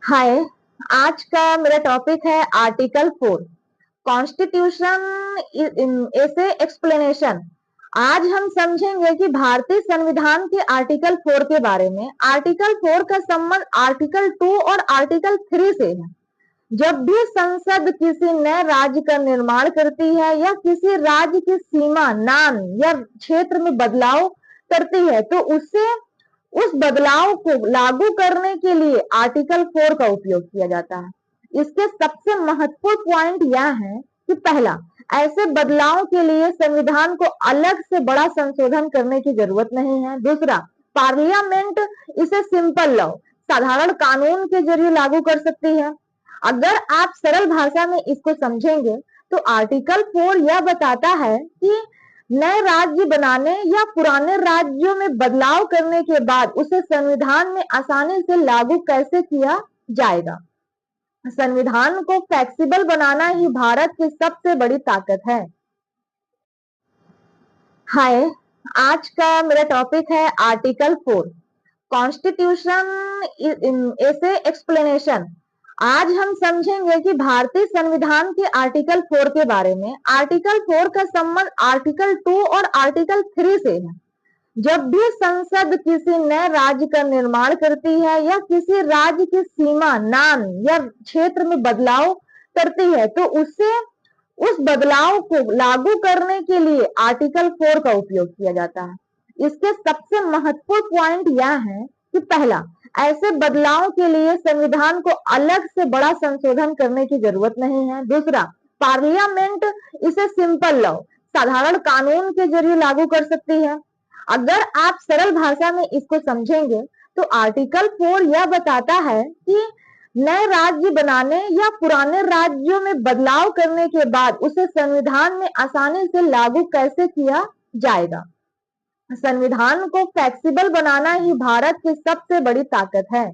हाय। आज का मेरा टॉपिक है आर्टिकल 4 कॉन्स्टिट्यूशन ऐसे एक्सप्लेनेशन। आज हम समझेंगे कि भारतीय संविधान के आर्टिकल 4 के बारे में। आर्टिकल 4 का संबंध आर्टिकल 2 और आर्टिकल 3 से है। जब भी संसद किसी नए राज्य का निर्माण करती है या किसी राज्य की सीमा, नाम या क्षेत्र में बदलाव करती है तो उससे उस बदलाव को लागू करने के लिए आर्टिकल 4 का उपयोग किया जाता है। इसके सबसे महत्वपूर्ण पॉइंट यह है कि पहला, ऐसे बदलाव के लिए संविधान को अलग से बड़ा संशोधन करने की जरूरत नहीं है। दूसरा, पार्लियामेंट इसे सिंपल लॉ, साधारण कानून के जरिए लागू कर सकती है। अगर आप सरल भाषा में इसको समझेंगे तो आर्टिकल 4 यह बताता है कि नए राज्य बनाने या पुराने राज्यों में बदलाव करने के बाद उसे संविधान में आसानी से लागू कैसे किया जाएगा। संविधान को फ्लेक्सिबल बनाना ही भारत की सबसे बड़ी ताकत है। हाय। आज का मेरा टॉपिक है आर्टिकल 4 कॉन्स्टिट्यूशन ऐसे एक्सप्लेनेशन। आज हम समझेंगे कि भारतीय संविधान के आर्टिकल 4 के बारे में। आर्टिकल 4 का संबंध आर्टिकल 2 और आर्टिकल 3 से है। जब भी संसद किसी नए राज्य का निर्माण करती है या किसी राज्य की सीमा, नाम या क्षेत्र में बदलाव करती है तो उससे उस बदलाव को लागू करने के लिए आर्टिकल 4 का उपयोग किया जाता है। इसके सबसे महत्वपूर्ण पॉइंट यह है कि पहला, ऐसे बदलाव के लिए संविधान को अलग से बड़ा संशोधन करने की जरूरत नहीं है। दूसरा, पार्लियामेंट इसे सिंपल लॉ, साधारण कानून के जरिए लागू कर सकती है। अगर आप सरल भाषा में इसको समझेंगे तो आर्टिकल 4 यह बताता है कि नए राज्य बनाने या पुराने राज्यों में बदलाव करने के बाद उसे संविधान में आसानी से लागू कैसे किया जाएगा। संविधान को फ्लेक्सिबल बनाना ही भारत की सबसे बड़ी ताकत है।